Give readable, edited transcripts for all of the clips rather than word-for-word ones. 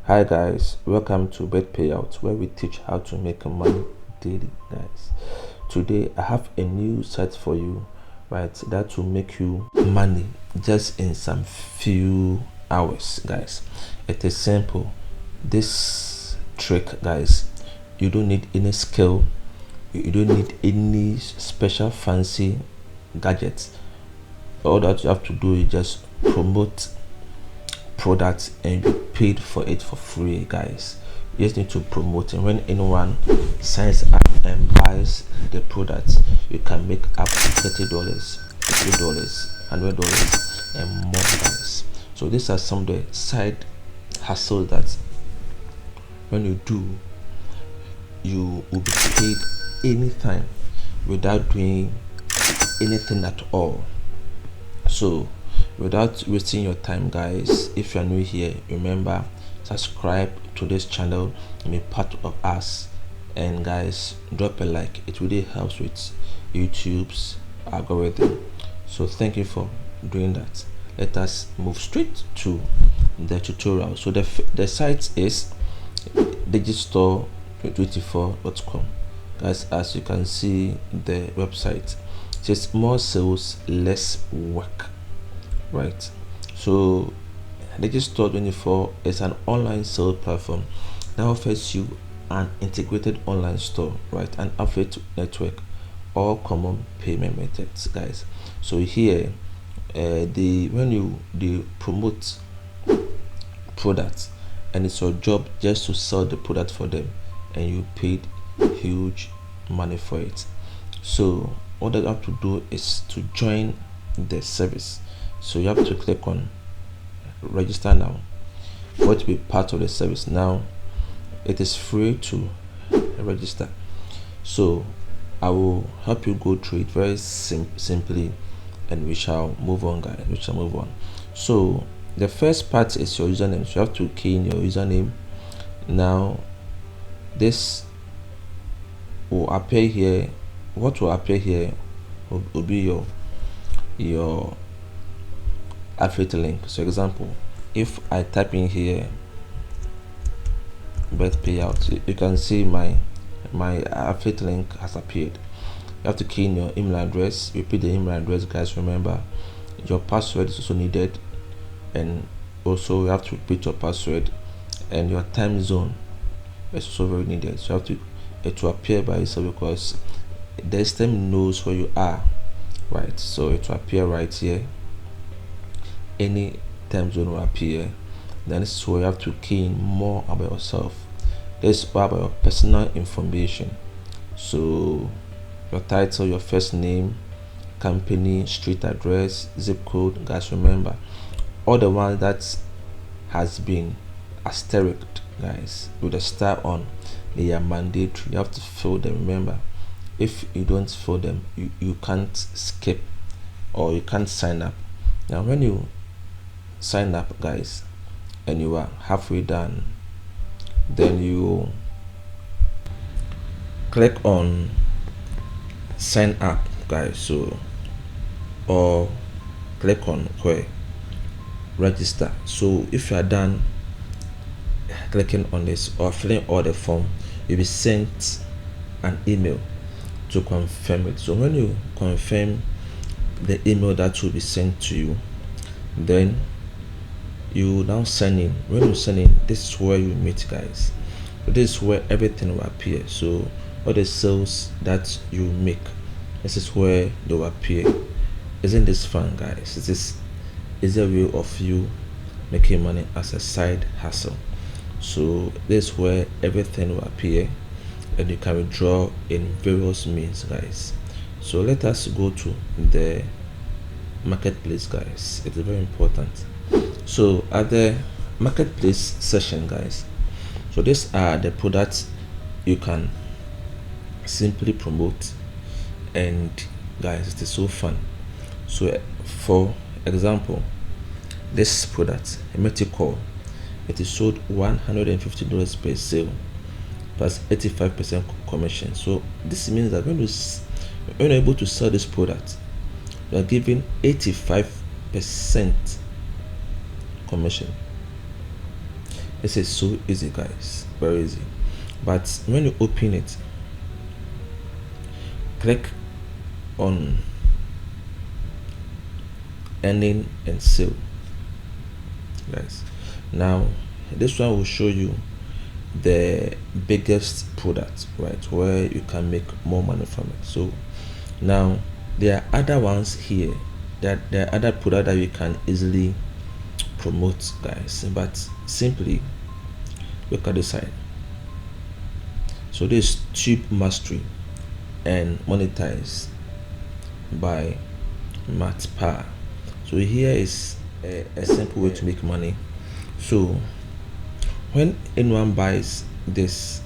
Hi guys, welcome to BetPayout, where we teach how to make money daily, guys. Today I have a new site for you, right? That will make you money just in some few hours, guys. It is simple. This trick, guys, you don't need any skill, you don't need any special fancy gadgets. All that you have to do is just promote product and be paid for it for free, guys. You just need to promote it. When anyone signs up and buys the product, you can make up to $30, $50, $100 and more, guys. So these are some of the side hustles that when you do, you will be paid anytime without doing anything at all. So without wasting your time, guys, if you are new here, remember, subscribe to this channel and be part of us. And guys, drop a like, it really helps with YouTube's algorithm. So thank you for doing that. Let us move straight to the tutorial. So the site is digitstore24.com, guys. As you can see, the website says more sales, less work, right? So Digistore24 is an online sales platform that offers you an integrated online store, right, an affiliate network, all common payment methods, guys. So here when you promote products, and it's your job just to sell the product for them, and you paid huge money for it. So all that you have to do is to join the service. So you have to click on register now for it to be part of the service. Now it is free to register, so I will help you go through it very simply, and we shall move on, guys. So the first part is your username. So you have to key in your username. Now this will appear here. What will appear here will be your affiliate link. So example, if I type in here BetPayout, you can see my affiliate link has appeared. You have to key in your email address, repeat the email address, guys. Remember, your password is also needed, and also you have to repeat your password, and your time zone is also very needed. So you have to, it will appear by itself because the system knows where you are, right? So it will appear right here. Any time zone will appear. Then this is where you have to key in more about yourself. This is about your personal information. So your title, your first name, company, street address, zip code, guys. Remember, all the ones that has been asterisked, guys, with a star on, they are mandatory. You have to fill them. Remember, if you don't fill them, you can't skip, or you can't sign up. Now when you sign up, guys, and you are halfway done, then you click on sign up, guys. So or click on where register. So if you are done clicking on this or filling all the form, you'll be sent an email to confirm it. So when you confirm the email that will be sent to you, then you now sign in. When you sign in, this is where you meet, guys. This is where everything will appear. So all the sales that you make, this is where they will appear. Isn't this fun, guys? This is a way of you making money as a side hustle. So this is where everything will appear, and you can withdraw in various means, guys. So let us go to the marketplace, guys. It is very important. So at the marketplace session, guys, so these are the products you can simply promote, and guys, it is so fun. So for example, this product, Emeticol, it is sold $150 per sale plus 85% commission. So this means that when you're able to sell this product, you are giving 85% commission. This is so easy, guys, very easy. But when you open it, click on earning and sale, guys. Now this one will show you the biggest product, right, where you can make more money from it. So now there are other ones here, that there are other products that you can easily promote, guys, but simply look at this side. So this tube mastery and monetize by Matt Power. So here is a simple way to make money. So when anyone buys this,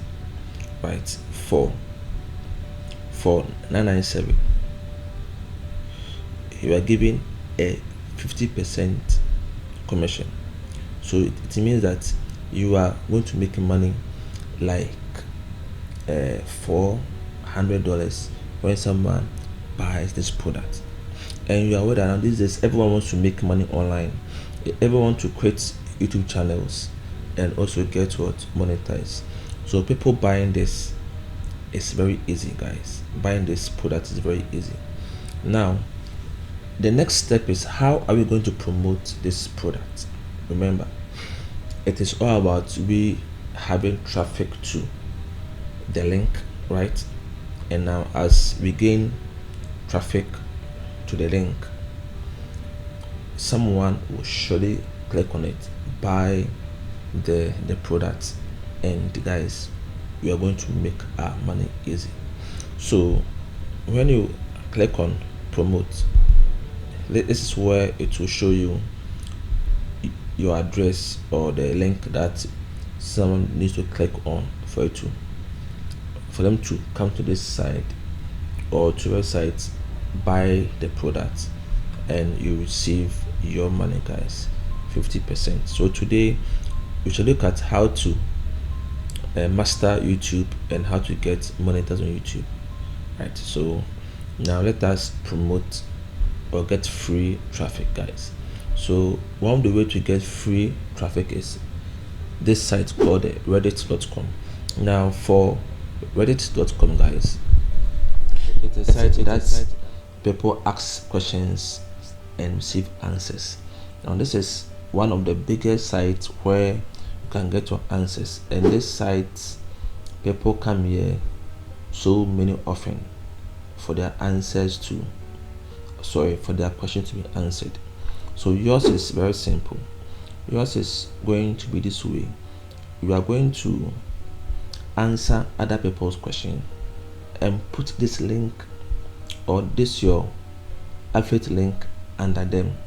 right, for 997, you are giving a 50% commission. So it means that you are going to make money like $400 when someone buys this product. And you are aware that now these days everyone wants to make money online. Everyone wants to create YouTube channels and also get what, monetize. So people buying this is very easy, guys. Buying this product is very easy. Now the next step is, how are we going to promote this product? Remember, it is all about we having traffic to the link, right? And now as we gain traffic to the link, someone will surely click on it, buy the product, and guys, we are going to make our money easy. So when you click on promote, this is where it will show you your address or the link that someone needs to click on for them to come to this site or to your site, buy the product, and you receive your money, guys, 50%. So today we should look at how to master YouTube and how to get monetized on YouTube, right? So now let us promote or get free traffic, guys. So one of the way to get free traffic is this site called reddit.com. Now for reddit.com, guys, it's a site that people ask questions and receive answers. Now this is one of the biggest sites where you can get your answers, and this site, people come here so many often for their answers to for their question to be answered. So yours is very simple. Yours is going to be this way. You are going to answer other people's question and put this link or this your affiliate link under them,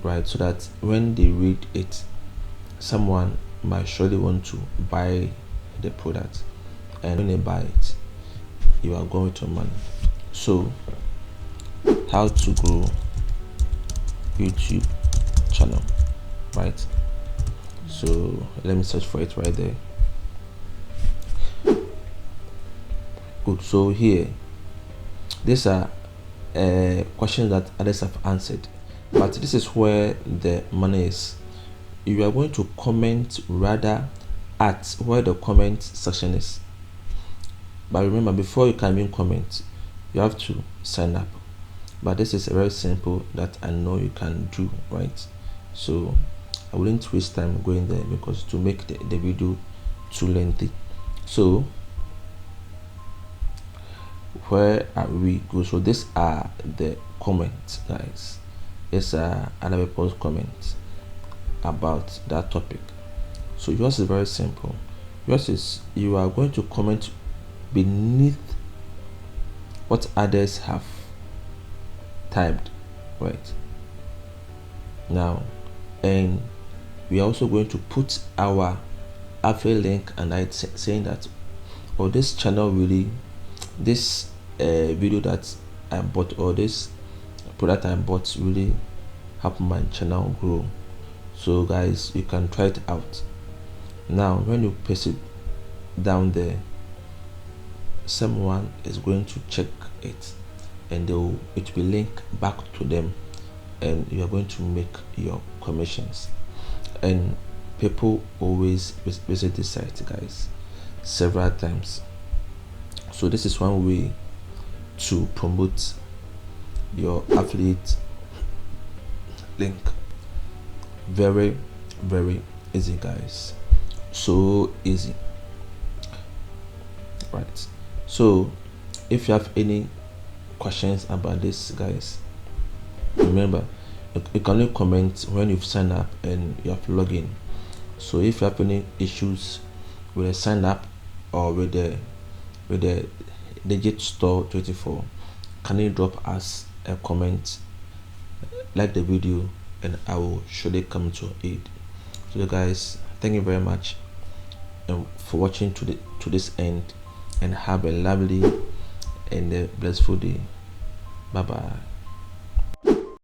right? So that when they read it, someone might surely want to buy the product, and when they buy it, you are going to money. So how to grow YouTube channel, right? So let me search for it right there. Good. So here, these are questions that others have answered, but this is where the money is. You are going to comment rather at where the comment section is. But remember, before you can even comment, you have to sign up. But this is a very simple that I know you can do, right? So I wouldn't waste time going there because to make the video too lengthy. So where are we go? So these are the comments, guys. These are other people's comments about that topic. So yours is very simple. Yours is, you are going to comment beneath what others have typed, right? Now, and we are also going to put our affiliate link and I saying that, or this channel really, this video that I bought or this product I bought really help my channel grow. So guys, you can try it out. Now when you paste it down there, someone is going to check it, and it will link back to them, and you are going to make your commissions. And people always visit this site, guys, several times. So this is one way to promote your affiliate link. Very easy, guys, so easy, right? So if you have any questions about this, guys, remember you can only comment when you've signed up and you have logged in. So if you have any issues with the sign up or with the digit store 24, can you drop us a comment, like the video, and I will surely come to aid. So guys, thank you very much for watching to this end, and have a lovely and a blissful day. Bye bye.